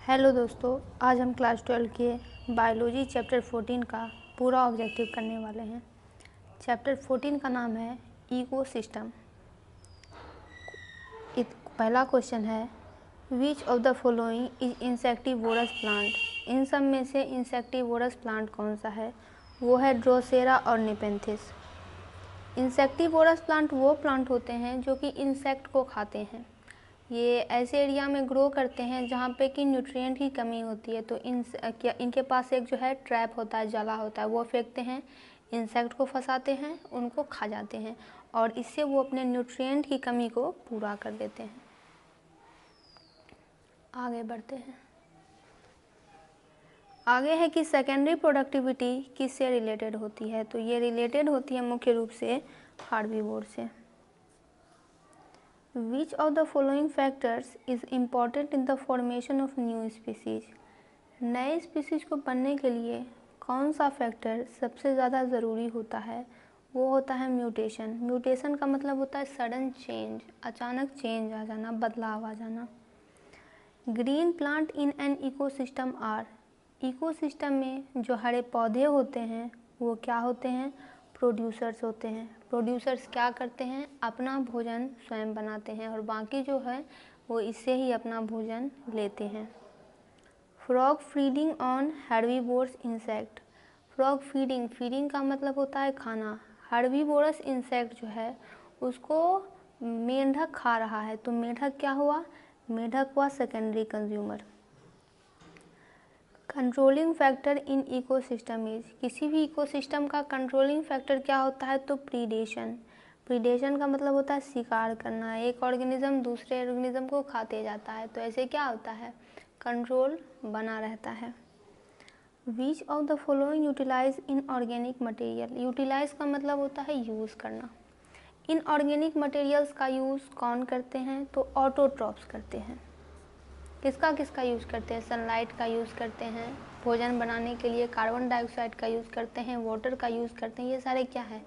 Hello दोस्तों, आज हम क्लास 12 के बायोलॉजी चैप्टर 14 का पूरा ऑब्जेक्टिव करने वाले हैं। चैप्टर 14 का नाम है इकोसिस्टम। पहला क्वेश्चन है, which of the following is insectivorous plant. इन सब में से इंसेक्टिवोरस प्लांट कौन सा है? वो है ड्रोसेरा और नेपेंथिस। इंसेक्टिवोरस प्लांट वो प्लांट होते हैं जो कि इंसेक्ट को खाते हैं। ये ऐसे एरिया में ग्रो करते हैं जहाँ पे कि न्यूट्रिएंट की कमी होती है, तो इनके पास एक जो है ट्रैप होता है, जाला होता है, वो फेंकते हैं, इंसेक्ट को फंसाते हैं, उनको खा जाते हैं और इससे वो अपने न्यूट्रिएंट की कमी को पूरा कर देते हैं। आगे बढ़ते हैं। आगे है कि सेकेंडरी प्रोडक्टिविटी किससे रिलेटेड होती है? तो ये रिलेटेड होती है मुख्य रूप से हार्बीवोर से। Which of the following factors is important in the formation of new species? नए स्पीसीज को बनने के लिए कौन सा फैक्टर सबसे ज़्यादा ज़रूरी होता है? वो होता है म्यूटेशन। म्यूटेशन का मतलब होता है सडन चेंज, अचानक चेंज आ जाना, बदलाव आ जाना। Green plant in an ecosystem are. Ecosystem में जो हरे पौधे होते हैं वो क्या होते हैं? प्रोड्यूसर्स होते हैं। प्रोड्यूसर्स क्या करते हैं? अपना भोजन स्वयं बनाते हैं और बाकी जो है वो इससे ही अपना भोजन लेते हैं। Frog feeding on herbivorous insect. Frog feeding का मतलब होता है खाना। हर्बीवोरस इंसेक्ट जो है उसको मेंढक खा रहा है, तो मेंढक क्या हुआ? मेंढक हुआ secondary consumer. Controlling factor in ecosystem is. किसी भी इकोसिस्टम का कंट्रोलिंग फैक्टर क्या होता है? तो प्रीडेशन। प्रीडेशन का मतलब होता है शिकार करना। एक ऑर्गेनिज्म दूसरे ऑर्गेनिज्म को खाते जाता है, तो ऐसे क्या होता है? कंट्रोल बना रहता है। Which of the following utilise inorganic material. Utilise का मतलब होता है यूज़ करना। इन ऑर्गेनिक मटेरियल्स का यूज़ कौन करते हैं? तो ऑटोट्रॉप्स करते हैं। किसका यूज़ करते हैं? सनलाइट का यूज़ करते हैं, भोजन बनाने के लिए कार्बन डाइऑक्साइड का यूज़ करते हैं, वाटर का यूज़ करते हैं। ये सारे क्या है?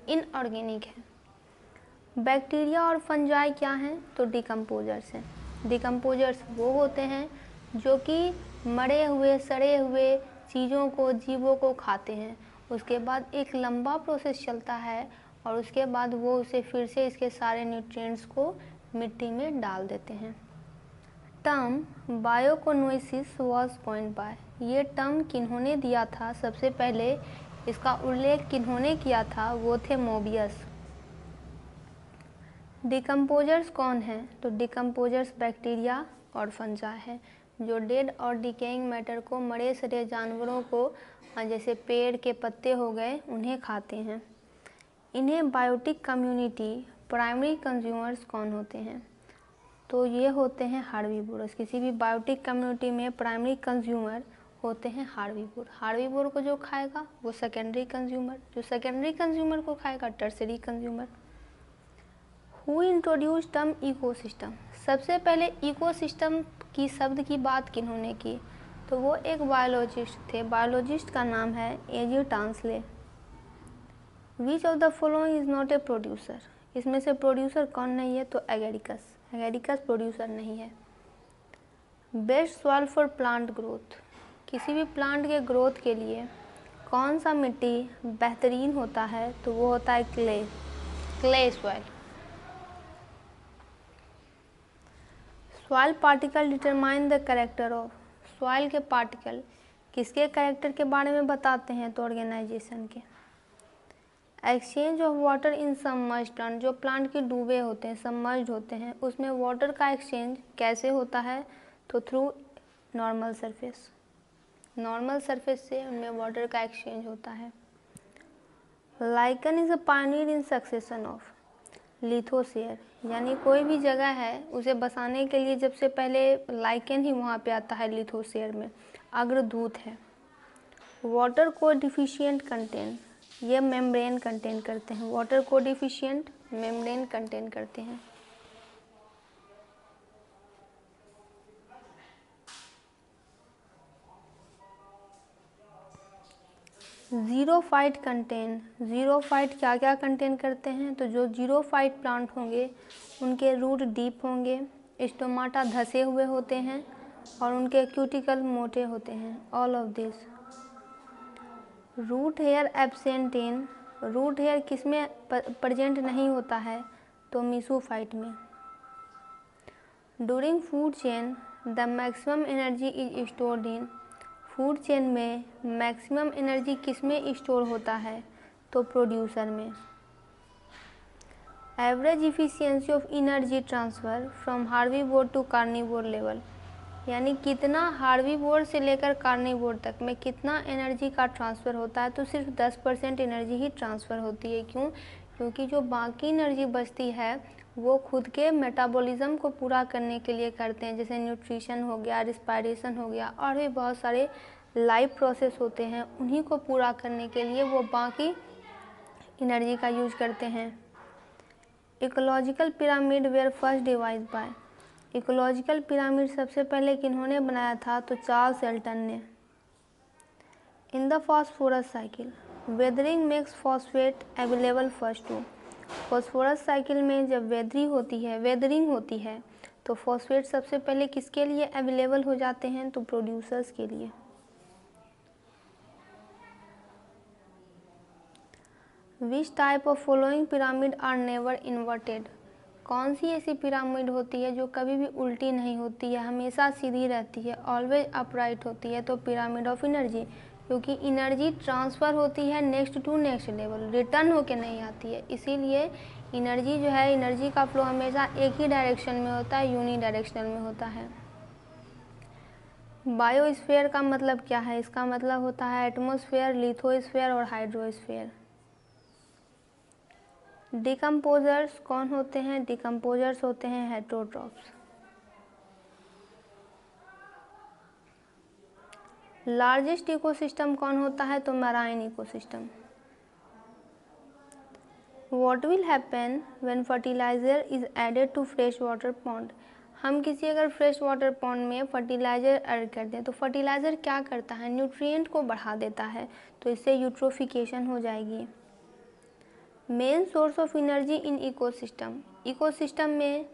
इनऑर्गेनिक है। बैक्टीरिया और फंजाई क्या हैं? तो डिकम्पोजर्स हैं। डिकम्पोजर्स वो होते हैं जो कि मरे हुए सड़े हुए चीज़ों को, जीवों को खाते हैं। उसके बाद एक लंबा प्रोसेस चलता है और उसके बाद वो उसे फिर से इसके सारे न्यूट्रिएंट्स को मिट्टी में डाल देते हैं। Term biocoenosis was coined by. ये टर्म किन्होंने दिया था? सबसे पहले इसका उल्लेख किन्होंने किया था? वो थे मोबियस। डिकम्पोजर्स कौन हैं? तो डिकम्पोजर्स बैक्टीरिया और फंजा है, जो डेड और डिकेइंग मैटर को, मरे सड़े जानवरों को, जैसे पेड़ के पत्ते हो गए, उन्हें खाते हैं। इन्हें बायोटिक कम्युनिटी प्राइमरी कंज्यूमर्स कौन होते हैं? तो ये होते हैं हार्बीवोरस। किसी भी बायोटिक कम्युनिटी में प्राइमरी कंज्यूमर होते हैं हार्बीवोर। हार्बीवोर को जो खाएगा वो सेकेंडरी कंज्यूमर, जो सेकेंडरी कंज्यूमर को खाएगा tertiary consumer. Who introduce term ecosystem. सबसे पहले इकोसिस्टम की शब्द की बात किन्होंने की? तो वो एक बायोलॉजिस्ट थे। बायोलॉजिस्ट का नाम है A G Tansley. Which of the following is not a producer. इसमें से प्रोड्यूसर कौन नहीं है? तो एगेरिकस। एगेरिकस प्रोड्यूसर नहीं है। Best soil for plant growth. किसी भी प्लांट के ग्रोथ के लिए कौन सा मिट्टी बेहतरीन होता है? तो वो होता है clay soil. Soil particle determine the character of. Soil के पार्टिकल किसके कैरेक्टर के बारे में बताते हैं? तो ऑर्गेनाइजेशन के। Exchange of water in submerged plant. जो प्लांट के डूबे होते हैं, सबमर्ज्ड होते हैं, उसमें वाटर का एक्सचेंज कैसे होता है? तो through normal surface. Normal surface से उनमें वाटर का एक्सचेंज होता है। Lichen is a pioneer in succession of lithosere. यानी कोई भी जगह है उसे बसाने के लिए जब से पहले लाइकन ही वहाँ पे आता है, लिथोसेयर में अग्रदूत है। Water coefficient content. ये मेम्ब्रेन कंटेन करते हैं। वाटर कोडिफिशिएंट मेम्ब्रेन कंटेन करते हैं। Xerophyte contain. जीरोफाइट क्या क्या कंटेन करते हैं? तो जो जीरोफाइट प्लांट होंगे उनके रूट डीप होंगे, स्टोमाटा धसे हुए होते हैं और उनके क्यूटिकल मोटे होते हैं। All of this. Root hair absent in, root hair किस में प्रेजेंट नहीं होता है, तो मीसोफाइट में। During food chain the maximum energy is stored in, food chain में मैक्सिमम एनर्जी किस में स्टोर होता है, तो प्रोड्यूसर में। Average efficiency of energy transfer from हार्वीवोर टू कार्निवोर लेवल, यानी कितना हार्वीवोर से लेकर कार्निवोर तक में कितना एनर्जी का ट्रांसफ़र होता है, तो सिर्फ 10% एनर्जी ही ट्रांसफ़र होती है। क्यों? क्योंकि जो बाकी एनर्जी बचती है वो खुद के मेटाबॉलिज्म को पूरा करने के लिए करते हैं, जैसे न्यूट्रिशन हो गया, रिस्पायरेशन हो गया, और भी बहुत सारे लाइफ प्रोसेस होते हैं, उन्हीं को पूरा करने के लिए वो बाकी एनर्जी का यूज करते हैं। Ecological pyramid were first devised by, ecological pyramid सबसे पहले किन्होंने बनाया था, तो चार्ल्स एल्टन ने। In the phosphorus cycle weathering makes phosphate available first to, phosphorus cycle में जब वेदरिंग होती है तो फॉस्फेट सबसे पहले किसके लिए अवेलेबल हो जाते हैं, तो प्रोड्यूसर्स के लिए। Which type of following pyramid are never inverted, कौन सी ऐसी पिरामिड होती है जो कभी भी उल्टी नहीं होती है, हमेशा सीधी रहती है, ऑलवेज अपराइट होती है, तो पिरामिड ऑफ एनर्जी, क्योंकि एनर्जी ट्रांसफ़र होती है next to next level, return होके नहीं आती है, इसीलिए एनर्जी जो है, एनर्जी का फ्लो हमेशा एक ही डायरेक्शन में होता है, यूनी डायरेक्शनल में होता है। बायोस्फीयर का मतलब क्या है, इसका मतलब होता है एटमॉस्फेयर, लिथोस्फीयर और हाइड्रोस्फीयर। डिकम्पोजर्स कौन होते हैं, डिकम्पोजर्स होते हैं हेटरोट्रॉफ्स। लार्जेस्ट इकोसिस्टम कौन होता है, तो marine ecosystem. What will happen when fertiliser is added to fresh water pond, हम किसी अगर फ्रेश वाटर पॉन्ड में फर्टिलाइज़र ऐड कर दें तो फर्टिलाइज़र क्या करता है, न्यूट्रिएंट को बढ़ा देता है, तो इससे यूट्रोफिकेशन हो जाएगी। Main source of energy in ecosystem, ecosystem में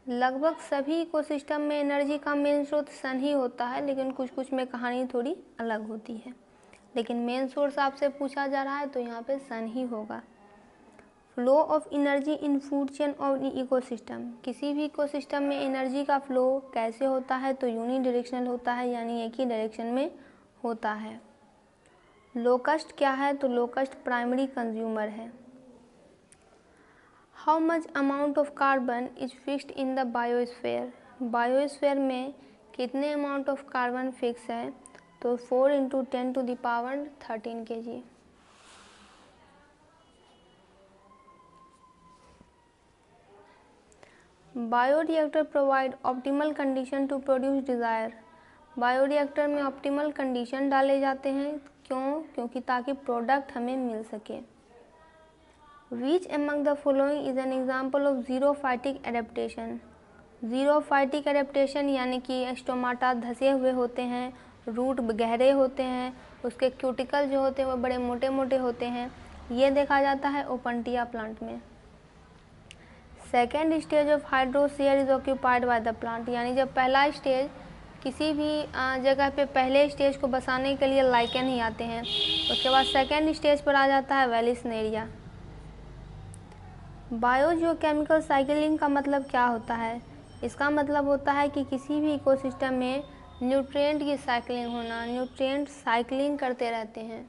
लगभग सभी इकोसिस्टम में एनर्जी का मेन स्रोत सन ही होता है, लेकिन कुछ कुछ में कहानी थोड़ी अलग होती है, लेकिन मेन सोर्स आपसे पूछा जा रहा है तो यहाँ पे सन ही होगा। Flow of energy in food chain of ecosystem, किसी भी इकोसिस्टम में एनर्जी का फ्लो कैसे होता है, तो यूनी डायरेक्शनल होता है, यानी एक ही डायरेक्शन में होता है। लोकस्ट क्या है, तो लोकस्ट प्राइमरी कंज्यूमर है। How much amount of carbon is fixed in the biosphere, biosphere में कितने अमाउंट ऑफ कार्बन फिक्स है, तो 4 × 10⁻13 kg। Bioreactor provide optimal condition to produce desire, bioreactor में ऑप्टिमल कंडीशन डाले जाते हैं, क्योंकि ताकि प्रोडक्ट हमें मिल सके। Which among the following is an example of xerophytic adaptation, xerophytic adaptation यानी कि स्टोमाटा धसे हुए होते हैं, रूट गहरे होते हैं, उसके क्यूटिकल जो होते हैं वो बड़े मोटे मोटे होते हैं, ये देखा जाता है ओपनटिया प्लांट में। Second stage of hydrosphere is occupied by the plant, यानी जब पहला स्टेज किसी भी जगह पे पहले स्टेज को बसाने के लिए लाइकेन ही आते हैं, उसके बाद सेकेंड स्टेज पर आ जाता है वेलिसनेरिया। बायोजियोकेमिकल साइकिलिंग का मतलब क्या होता है, इसका मतलब होता है कि किसी भी इकोसिस्टम में न्यूट्रिएंट की साइकिलिंग होना, न्यूट्रिएंट साइकिलिंग करते रहते हैं।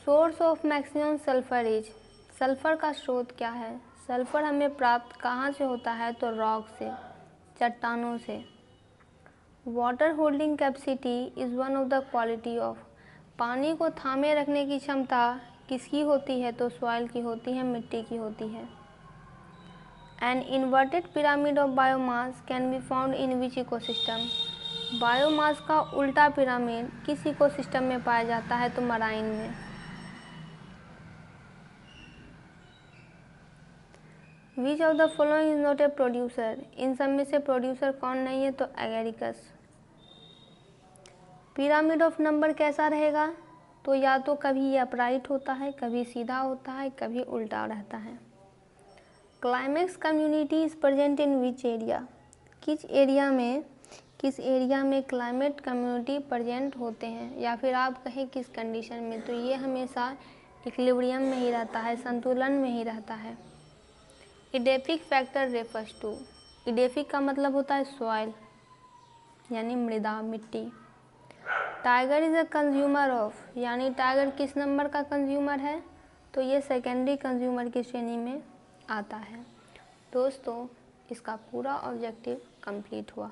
Source of maximum sulphur is, sulphur का स्रोत क्या है, सल्फर हमें प्राप्त कहाँ से होता है, तो रॉक से, चट्टानों से। Water holding capacity is one of the quality of, पानी को थामे रखने की क्षमता किसकी होती है, तो सॉइल की होती है, मिट्टी की होती है। An inverted pyramid of biomass can be found in which ecosystem, biomass का उल्टा पिरामिड किस इकोसिस्टम में पाया जाता है, तो मराइन में। Which of the following is not a producer, इन सब में से प्रोड्यूसर कौन नहीं है, तो एगेरिकस। पिरामिड ऑफ नंबर कैसा रहेगा, तो या तो कभी ये अपराइट होता है, कभी सीधा होता है, कभी उल्टा रहता है। Climax community is present in which area, किस एरिया में क्लाइमेट कम्युनिटी प्रेजेंट होते हैं, या फिर आप कहें किस कंडीशन में, तो ये हमेशा इक्विलिब्रियम में ही रहता है, संतुलन में ही रहता है। Edaphic factor refers to, edaphic का मतलब होता है सॉइल यानी मृदा, मिट्टी। Tiger is a consumer of, यानी टाइगर किस नंबर का कंज्यूमर है, तो ये सेकेंडरी कंज्यूमर की श्रेणी में आता है। दोस्तों, इसका पूरा ऑब्जेक्टिव कंप्लीट हुआ।